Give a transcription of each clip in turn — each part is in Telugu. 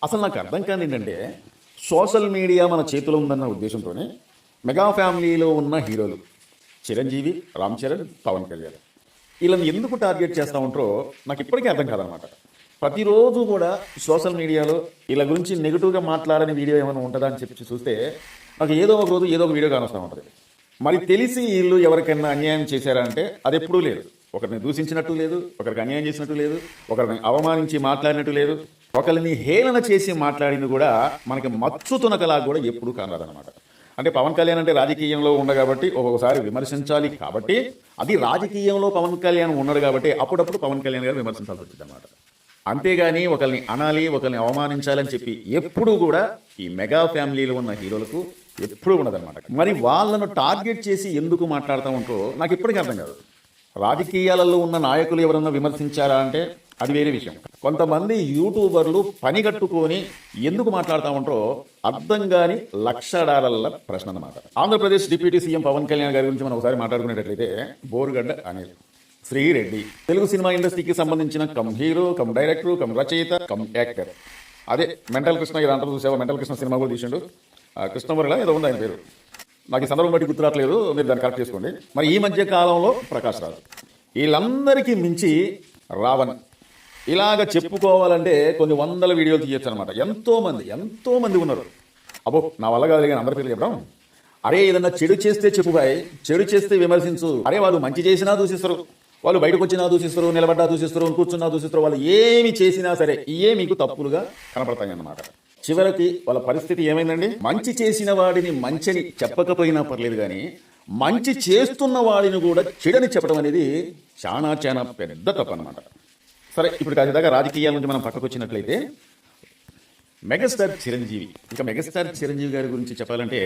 అసలు నాకు అర్థం కాని ఏంటంటే సోషల్ మీడియా మన చేతిలో ఉందన్న ఉద్దేశంతోనే మెగా ఫ్యామిలీలో ఉన్న హీరోలు చిరంజీవి, రామ్ చరణ్, పవన్ కళ్యాణ్ వీళ్ళని ఎందుకు టార్గెట్ చేస్తూ ఉంటారో నాకు ఇప్పటికీ అర్థం కాదనమాట. ప్రతిరోజు కూడా సోషల్ మీడియాలో వీళ్ళ గురించి నెగిటివ్గా మాట్లాడని వీడియో ఏమైనా ఉంటుందా అని చెప్పి చూస్తే నాకు ఏదో ఒక రోజు ఏదో ఒక వీడియో కానొస్తూ ఉంటుంది. మరి తెలిసి వీళ్ళు ఎవరికైనా అన్యాయం చేశారా అంటే అది ఎప్పుడూ లేదు. ఒకరిని దూషించినట్టు లేదు, ఒకరికి అన్యాయం చేసినట్టు లేదు, ఒకరిని అవమానించి మాట్లాడినట్టు లేదు, ఒకరిని హేళన చేసి మాట్లాడింది కూడా మనకి మచ్చు తునకలా కూడా ఎప్పుడూ కానరాదనమాట. అంటే పవన్ కళ్యాణ్ అంటే రాజకీయంలో ఉండ కాబట్టి ఒక్కొక్కసారి విమర్శించాలి కాబట్టి, అది రాజకీయంలో పవన్ కళ్యాణ్ ఉన్నాడు కాబట్టి అప్పుడప్పుడు పవన్ కళ్యాణ్ గారు విమర్శించాల్సి వచ్చింది అనమాట. అంతేగాని ఒకరిని అనాలి, ఒకరిని అవమానించాలని చెప్పి ఎప్పుడూ కూడా ఈ మెగా ఫ్యామిలీలో ఉన్న హీరోలకు ఎప్పుడూ ఉండదన్నమాట. మరి వాళ్ళను టార్గెట్ చేసి ఎందుకు మాట్లాడుతూ ఉంటారో నాకు ఇప్పటికీ అర్థం కాదు. రాజకీయాలలో ఉన్న నాయకులు ఎవరన్నా విమర్శించారా అంటే అది వేరే విషయం. కొంతమంది యూట్యూబర్లు పని కట్టుకొని ఎందుకు మాట్లాడుతూ ఉంటారో అర్థం కాని లక్షడాల ప్రశ్న అన్నమాట. ఆంధ్రప్రదేశ్ డిప్యూటీ సీఎం పవన్ కళ్యాణ్ గారి గురించి మనం ఒకసారి మాట్లాడుకునేటట్లయితే బోరుగడ్డ అనిల్ శ్రీరెడ్డి తెలుగు సినిమా ఇండస్ట్రీకి సంబంధించిన come hero, come director, come రచయిత, కమ్ యాక్టర్. అదే మెంటల్ కృష్ణ, ఇది అంటారు చూసావా, మెంటల్ కృష్ణ సినిమా కూడా తీసిండు. కృష్ణమురళ ఏదో ఉంది ఆయన పేరు, నాకు ఈ సందర్భం బట్టి గుర్తురాట్లేదు, మీరు దాన్ని కరెక్ట్ చేసుకోండి. మరి ఈ మధ్య కాలంలో ప్రకాష్ రాజు, వీళ్ళందరికీ మించి రావణ్. ఇలాగ చెప్పుకోవాలంటే కొన్ని వందల వీడియోలు తీయచ్చు అనమాట. ఎంతో మంది ఉన్నారు. అబ్బో నా వల్ల కాదు కానీ అందరి పేర్లు చెప్పడం. అరే ఏదన్నా చెడు చేస్తే చెప్పుబాయ్, చెడు చేస్తే విమర్శించు. అరే వాళ్ళు మంచి చేసినా దూషిస్తారు, వాళ్ళు బయటకు వచ్చినా దూషిస్తారు, నిలబడ్డా దూషిస్తారు, కూర్చున్నా దూషిస్తారు. వాళ్ళు ఏమి చేసినా సరే ఇవే మీకు తప్పులుగా కనపడతాయి అన్నమాట. చివరికి వాళ్ళ పరిస్థితి ఏమైందండి? మంచి చేసిన వాడిని మంచిని చెప్పకపోయినా పర్లేదు కానీ మంచి చేస్తున్న వాడిని కూడా చెడని చెప్పడం అనేది చాలా పెద్ద తప్పు అనమాట. సరే, ఇప్పుడు కాసేదాకా రాజకీయాల నుంచి మనం పక్కకు వచ్చినట్లయితే మెగాస్టార్ చిరంజీవి. ఇంకా మెగాస్టార్ చిరంజీవి గారి గురించి చెప్పాలంటే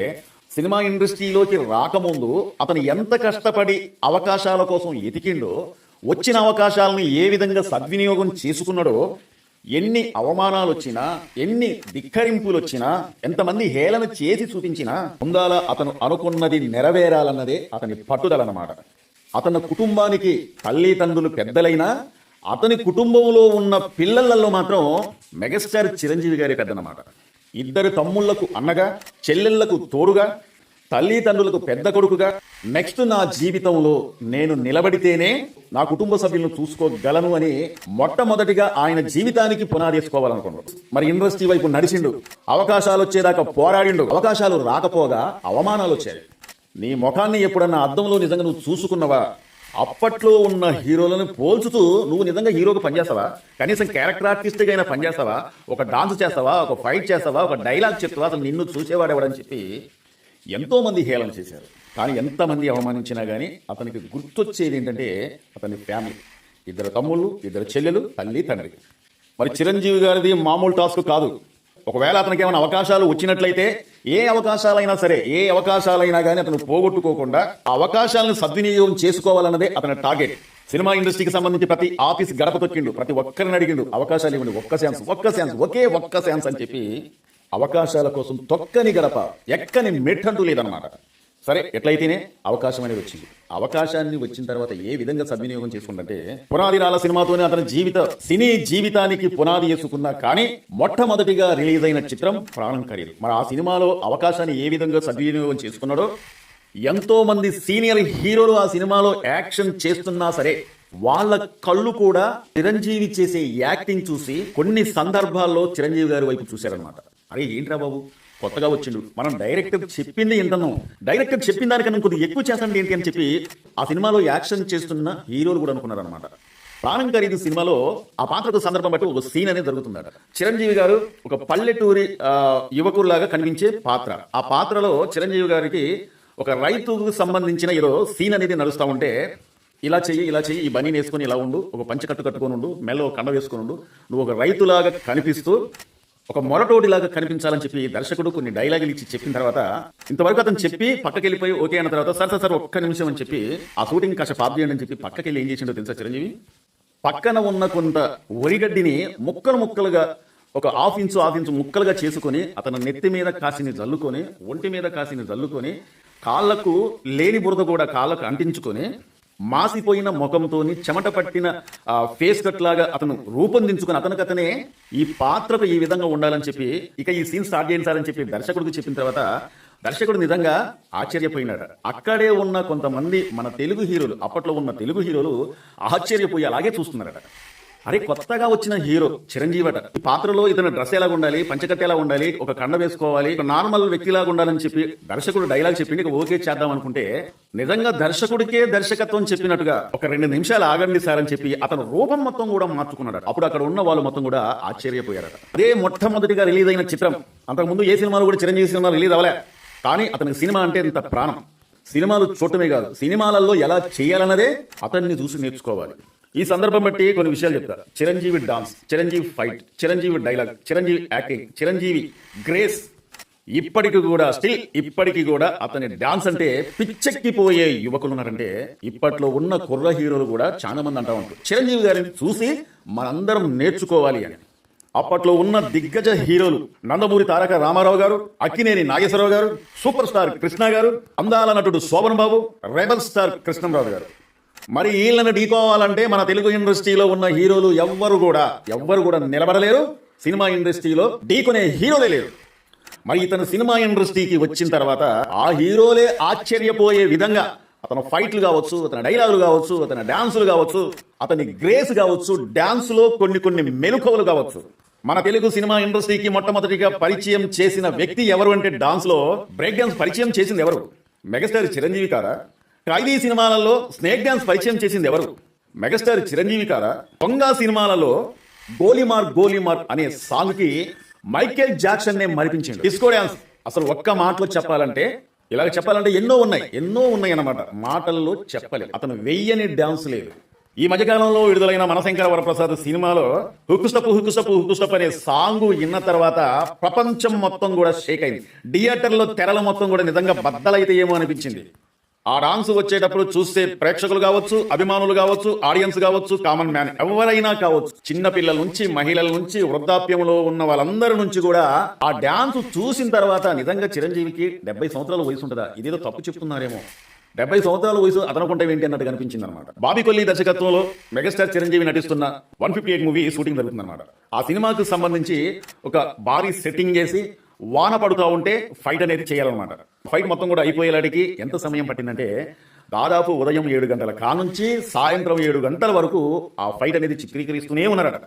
సినిమా ఇండస్ట్రీలోకి రాకముందు అతను ఎంత కష్టపడి అవకాశాల కోసం ఎతికిండో, వచ్చిన అవకాశాలను ఏ విధంగా సద్వినియోగం చేసుకున్నాడో, ఎన్ని అవమానాలు వచ్చినా, ఎన్ని ధిక్కరింపులు వచ్చినా, ఎంతమంది హేళన చేసి చూపించినా ముందాల అతను అనుకున్నది నెరవేరాలన్నదే అతని పట్టుదలన్నమాట. అతని కుటుంబానికి తల్లిదండ్రులు పెద్దలైనా అతని కుటుంబంలో ఉన్న పిల్లలలో మాత్రం మెగాస్టార్ చిరంజీవి గారి పెద్దనమాట. ఇద్దరు తమ్ముళ్లకు అన్నగా, చెల్లెళ్లకు తోడుగా, తల్లిదండ్రులకు పెద్ద కొడుకుగా, నెక్స్ట్ నా జీవితంలో నేను నిలబడితేనే నా కుటుంబ సభ్యులను చూసుకోగలను అని మొట్టమొదటిగా ఆయన జీవితానికి పునాది వేసుకోవాలనుకున్నాడు. మరి ఇండస్ట్రీ వైపు నడిచిండు, అవకాశాలు వచ్చేదాకా పోరాడిండు. అవకాశాలు రాకపోగా అవమానాలు వచ్చాయి. నీ ముఖాన్ని ఎప్పుడన్నా అద్దంలో నిజంగా నువ్వు చూసుకున్నవా? అప్పట్లో ఉన్న హీరోలను పోల్చుతూ నువ్వు నిజంగా హీరోకి పనిచేస్తావా? కనీసం క్యారెక్టర్ ఆర్టిస్ట్గా అయినా పనిచేస్తావా? ఒక డాన్స్ చేస్తావా? ఒక ఫైట్ చేస్తావా? ఒక డైలాగ్ చెప్తావా? అసలు నిన్ను చూసేవాడెవడని చెప్పి ఎంతోమంది హేళన చేశారు. కానీ ఎంతమంది అవమానించినా కానీ అతనికి గుర్తొచ్చేది ఏంటంటే అతని ఫ్యామిలీ. ఇద్దరు తమ్ముళ్ళు, ఇద్దరు చెల్లెలు, తల్లి, తండ్రి. మరి చిరంజీవి గారిది మామూలు టాస్క్ కాదు. ఒకవేళ అతనికి ఏమైనా అవకాశాలు వచ్చినట్లయితే ఏ అవకాశాలైనా కానీ అతను పోగొట్టుకోకుండా ఆ అవకాశాలను సద్వినియోగం చేసుకోవాలన్నదే అతని టార్గెట్. సినిమా ఇండస్ట్రీకి సంబంధించి ప్రతి ఆఫీస్ గడప తొక్కిండు, ప్రతి ఒక్కరిని అడిగిండు, అవకాశాలు ఇవ్వండి, ఒకే ఒక్క ఛాన్స్ అని చెప్పి అవకాశాల కోసం తొక్కని గడప, ఎక్కని మెట్టంటూ లేదనమాట. సరే, ఎట్లయితేనే అవకాశం అనేది వచ్చింది. అవకాశాన్ని వచ్చిన తర్వాత ఏ విధంగా సద్వినియోగం చేసుకుంటే పునాది రాళ్ళ సినిమాతోనే అతని సినీ జీవితానికి పునాది వేసుకున్నా. కానీ మొట్టమొదటిగా రిలీజ్ అయిన చిత్రం ప్రాణం ఖరీదు. మరి ఆ సినిమాలో అవకాశాన్ని ఏ విధంగా సద్వినియోగం చేసుకున్నాడో, ఎంతో మంది సీనియర్ హీరోలు ఆ సినిమాలో యాక్షన్ చేస్తున్నా సరే వాళ్ళ కళ్ళు కూడా చిరంజీవి చేసే యాక్టింగ్ చూసి కొన్ని సందర్భాల్లో చిరంజీవి గారి వైపు చూశారనమాట. అరే ఏంట్రా బాబు, కొత్తగా వచ్చిండు, మనం డైరెక్టర్ చెప్పింది ఎంతనో, డైరెక్టర్ చెప్పిన దానికన్నా కొద్దిగా ఎక్కువ చేస్తాను ఏంటి అని చెప్పి ఆ సినిమాలో యాక్షన్ చేస్తున్న హీరోలు కూడా అనుకున్నారనమాట. ప్రాణం ఖరీదు సినిమాలో ఆ పాత్రకు సందర్భం బట్టి ఒక సీన్ అనేది జరుగుతుందట. చిరంజీవి గారు ఒక పల్లెటూరి యువకుడిలాగా కనిపించే పాత్ర. ఆ పాత్రలో చిరంజీవి గారికి ఒక రైతుకు సంబంధించిన ఏదో సీన్ అనేది నడుస్తూ ఉంటే, ఇలా చెయ్యి, ఈ బనీని వేసుకొని ఇలా ఉండు, ఒక పంచె కట్టుకొని ఉండు, మెల్లో కండ వేసుకొని ఉండు, నువ్వు ఒక రైతులాగా కనిపిస్తూ ఒక మొరటోడిలాగా కనిపించాలని చెప్పి దర్శకుడు కొన్ని డైలాగులు ఇచ్చి చెప్పిన తర్వాత, ఇంతవరకు అతను చెప్పి పక్కకి వెళ్ళిపోయి ఓకే అన్న తర్వాత సార్ ఒక్క నిమిషం అని చెప్పి ఆ షూటింగ్ కాస్త పాప్ చేయండి అని చెప్పి పక్కకి వెళ్ళి ఏం చేసిండో తెలుసా చిరంజీవి? పక్కన ఉన్న కొంత వరిగడ్డిని ముక్కలుగా ఒక హాఫ్ ఇంచు ముక్కలుగా చేసుకొని అతను నెత్తి మీద కాసిని జల్లుకొని, ఒంటి మీద కాసిని జల్లుకొని, కాళ్లకు లేని బురద కూడా కాళ్ళకు అంటించుకొని మాసిపోయిన ముఖంతోని చెమట పట్టిన ఫేస్ కట్ లాగా అతను రూపొందించుకుని అతనికతనే ఈ పాత్రకు ఈ విధంగా ఉండాలని చెప్పి ఇక ఈ సీన్ స్టార్ట్ చేయించాలని చెప్పి దర్శకుడికి చెప్పిన తర్వాత దర్శకుడు నిజంగా ఆశ్చర్యపోయినాడు. అక్కడే ఉన్న కొంతమంది మన తెలుగు హీరోలు, అప్పట్లో ఉన్న తెలుగు హీరోలు ఆశ్చర్యపోయి అలాగే చూస్తున్నారట. అరే, కొత్తగా వచ్చిన హీరో చిరంజీవి అట, ఈ పాత్రలో ఇతను డ్రెస్ ఎలా ఉండాలి, పంచకట్ట ఎలా ఉండాలి, ఒక కండ వేసుకోవాలి, ఒక నార్మల్ వ్యక్తిలాగా ఉండాలని చెప్పి దర్శకుడు డైలాగ్ చెప్పింది. ఓకే చేద్దాం అనుకుంటే నిజంగా దర్శకుడికే దర్శకత్వం చెప్పినట్టుగా ఒక 2 నిమిషాలు ఆగండి సార్ అని చెప్పి అతను రూపం మొత్తం కూడా మార్చుకున్నాడు. అప్పుడు అక్కడ ఉన్న వాళ్ళు మొత్తం కూడా ఆశ్చర్యపోయారట. అదే మొట్టమొదటిగా రిలీజ్ అయిన చిత్రం. అంతకుముందు ఏ సినిమాలు కూడా చిరంజీవి సినిమా రిలీజ్ అవ్వలే, కానీ అతనికి సినిమా అంటే ఇంత ప్రాణం. సినిమాలు చూడటమే కాదు, సినిమాలలో ఎలా చేయాలన్నదే అతన్ని చూసి నేర్చుకోవాలి. ఈ సందర్భం బట్టి కొన్ని విషయాలు చెప్తారు. Chiranjeevi dance, Chiranjeevi fight, Chiranjeevi dialogue, Chiranjeevi acting, Chiranjeevi grace, ఇప్పటికీ కూడా అతని డాన్స్ అంటే పిచ్చెక్కిపోయే యువకులు ఉన్నారంటే ఇప్పట్లో ఉన్న కుర్ర హీరోలు కూడా చాలా మంది అంటా ఉంటారు చిరంజీవి గారిని చూసి మనందరం నేర్చుకోవాలి అని. అప్పట్లో ఉన్న దిగ్గజ హీరోలు నందమూరి తారక రామారావు గారు, అక్కినేని నాగేశ్వరరావు గారు, సూపర్ స్టార్ కృష్ణ గారు, అందాల నటుడు శోభన్ బాబు, రెబల్ స్టార్ కృష్ణంరాజు గారు. మరి వీళ్ళని ఢీకోవాలంటే మన తెలుగు ఇండస్ట్రీలో ఉన్న హీరోలు ఎవ్వరు కూడా నిలబడలేరు. సినిమా ఇండస్ట్రీలో ఢీకొనే హీరోలే లేరు. మరి ఇతను సినిమా ఇండస్ట్రీకి వచ్చిన తర్వాత ఆ హీరోలే ఆశ్చర్యపోయే విధంగా అతను ఫైట్లు కావచ్చు, అతని డైలాగులు కావచ్చు, అతని డాన్సులు కావచ్చు, అతని గ్రేస్ కావచ్చు, డాన్సులో కొన్ని మెలకువలు కావచ్చు. మన తెలుగు సినిమా ఇండస్ట్రీకి మొట్టమొదటిగా పరిచయం చేసిన వ్యక్తి ఎవరు అంటే డాన్స్ లో బ్రేక్ డాన్స్ పరిచయం చేసింది ఎవరు? మెగాస్టార్ చిరంజీవి కారా? ఖైదీ సినిమాలలో స్నేక్ డాన్స్ పరిచయం చేసింది ఎవరు? మెగాస్టార్ చిరంజీవి కారా? దొంగ సినిమాలలో గోలీమార్ అనే సాంగ్ కి మైకేల్ జాక్సన్ నే మరిపించింది. డిస్కో డాన్స్ అసలు ఒక్క మాటలో చెప్పాలంటే ఎన్నో ఉన్నాయి అన్నమాట. మాటల్లో చెప్పలేదు. అతను వెయ్యని డాన్స్ లేదు. ఈ మధ్యకాలంలో విడుదలైన మనశంకర వరప్రసాద్ సినిమాలో హుకుస్టప్ అనే సాంగ్ విన్న తర్వాత ప్రపంచం మొత్తం కూడా షేక్ అయింది. థియేటర్లో తెరల మొత్తం కూడా నిజంగా బద్దలైతే ఏమో అనిపించింది. ఆ డాన్స్ వచ్చేటప్పుడు చూస్తే ప్రేక్షకులు కావచ్చు, అభిమానులు కావచ్చు, ఆడియన్స్ కావచ్చు, కామన్ మ్యాన్ ఎవరైనా కావచ్చు, చిన్న పిల్లల నుంచి మహిళల నుంచి వృద్ధాప్యంలో ఉన్న వాళ్ళందరి నుంచి కూడా ఆ డాన్స్ చూసిన తర్వాత నిజంగా చిరంజీవికి 70 సంవత్సరాల వయసు ఉంటుందా? ఇదేదో తప్పు చెప్తున్నారేమో. 70 సంవత్సరాల వయసు అదనకుంటే ఏంటి అన్నట్టు కనిపించింది అనమాట. బాబీ కొల్లి దర్శకత్వంలో మెగాస్టార్ చిరంజీవి నటిస్తున్న 158 మూవీ షూటింగ్ జరుగుతుంది అనమాట. ఆ సినిమాకు సంబంధించి ఒక భారీ సెట్టింగ్ చేసి వాన పడుతూ ఉంటే ఫైట్ అనేది చేయాలన్నమాట. ఫైట్ మొత్తం కూడా అయిపోయేలాడికి ఎంత సమయం పట్టిందంటే దాదాపు ఉదయం 7 గంటల కానుంచి సాయంత్రం 7 గంటల వరకు ఆ ఫైట్ అనేది చిత్రీకరిస్తూనే ఉన్నారట.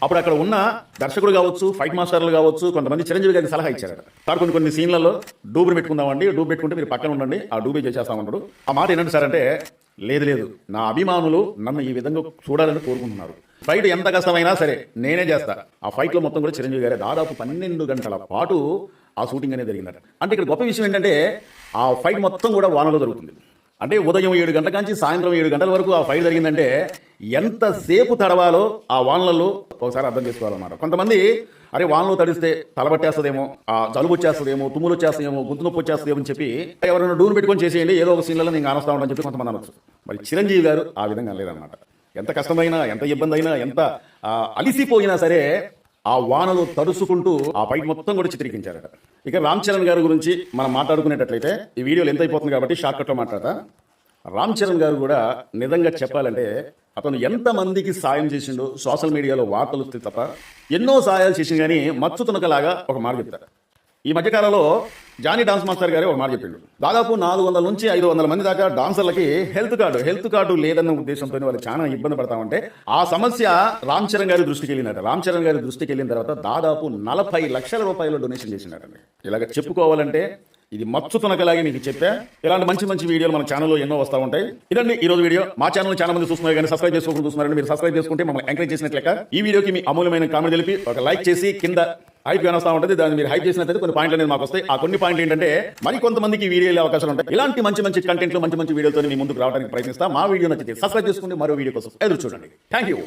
అప్పుడు అక్కడ ఉన్న దర్శకుడు కావచ్చు, ఫైట్ మాస్టర్లు కావచ్చు, కొంతమంది చిరంజీవి గారికి సలహా ఇచ్చారట. సార్ కొన్ని సీన్లలో డూబులు పెట్టుకుందామండి, డూబు పెట్టుకుంటే మీరు పక్కన ఉండండి, ఆ డూబే చేసేస్తామన్నాడు. ఆ మాట ఏంటంటే సార్ అంటే లేదు నా అభిమానులు నన్ను ఈ విధంగా చూడాలని కోరుకుంటున్నారు. ఫైట్ ఎంత కష్టమైనా సరే నేనే చేస్తా. ఆ ఫైట్ లో మొత్తం కూడా చిరంజీవి గారే దాదాపు 12 గంటల పాటు ఆ షూటింగ్ అనేది జరిగిందట. అంటే ఇక్కడ గొప్ప విషయం ఏంటంటే ఆ ఫైట్ మొత్తం కూడా వానలో జరుగుతుంది. అంటే ఉదయం 7 గంటల నుంచి సాయంత్రం 7 గంటల వరకు ఆ ఫైట్ జరిగిందంటే ఎంతసేపు తడవాలో ఆ వానలలో ఒకసారి అర్థం చేసుకోవాలన్నమాట. కొంతమంది అరే వానలో తడిస్తే తలబట్టేస్తుందేమో, ఆ జలుబు వచ్చేస్తుందేమో, తుమ్ములు వచ్చేస్తుందేమో, గుంతు నొప్పి వచ్చేస్తుందేమో అని చెప్పి ఎవరైనా డూరు పెట్టుకొని చేసేయండి, ఏదో ఒక సీన్లలో నేను ఆనొస్తా ఉంటానని చెప్పి కొంతమంది అనొచ్చు. మరి చిరంజీవి గారు ఆ విధంగా లేదన్నమాట. ఎంత కష్టమైనా, ఎంత ఇబ్బంది అయినా, ఎంత అలిసిపోయినా సరే ఆ వానలో తడుచుకుంటూ ఆ ఫైట్ మొత్తం కూడా చిత్రీకరించారట. ఇక రామ్ చరణ్ గారి గురించి మనం మాట్లాడుకునేటట్లయితే ఈ వీడియోలు ఎంత అయిపోతుంది కాబట్టి షార్ట్ కట్లో మాట్లాడతా. రామ్ చరణ్ గారు కూడా నిజంగా చెప్పాలంటే అతను ఎంతమందికి సాయం చేసిండో సోషల్ మీడియాలో వార్తలు వస్తే తప్ప ఎన్నో సాయాలు చేసింది. కానీ మచ్చు తునకలాగా ఒక మాట చెప్తారు. ఈ మధ్యకాలంలో జానీ డాన్స్ మాస్టర్ గారే ఒక మాట చెప్పిండు. దాదాపు 400 నుంచి 500 మంది దాకా డాన్సర్లకి హెల్త్ కార్డు లేదన్న ఉద్దేశంతో వాళ్ళు చాలా ఇబ్బంది పడతామంటే ఆ సమస్య రామ్ చరణ్ గారి దృష్టికి వెళ్ళినట్ట. రామ్ చరణ్ గారి దృష్టికి వెళ్ళిన తర్వాత దాదాపు 40 లక్షల రూపాయలు డొనేషన్ చేసినారండి. ఇలాగ చెప్పుకోవాలంటే ఇది మచ్చు తునకలాగే మీకు చెప్పా. ఇలాంటి మంచి వీడియోలు మన ఛానల్లో ఎన్నో వస్తూ ఉంటాయి. ఇదండి ఈ రోజు వీడియో. మా ఛానల్ చాలా మంది చూస్తున్నారు కానీ సబ్స్క్రైబ్ చేసుకోకుండా చూస్తున్నారండి. మీరు సబ్స్క్రైబ్ చేసుకుంటే మమ్మల్ని ఎంకరేజ్ చేసినట్లెక్క. ఈ వీడియోకి మీ అమూల్యమైన కామెంట్ తెలిపి ఒక లైక్ చేసి కింద హైప్ వస్తూ ఉంటుంది. దాన్ని మీరు హైప్ చేసినట్లయితే కొన్ని పాయింట్లు అనేది మాకు వస్తాయి. ఆ కొన్ని పాయింట్లు ఏంటంటే మరి కొంతమందికి వీడియో వెళ్ళే అవకాశాలు ఉంటాయి. ఇలాంటి మంచి కంటెంట్లు మంచి వీడియోతో మీ ముందుకు రావడానికి ప్రయత్నిస్తాం. మా వీడియో నచ్చితే సబ్స్క్రైబ్ చేసుకుంటే మరో వీడియో కోసం ఎదురు చూడండి. Thank you.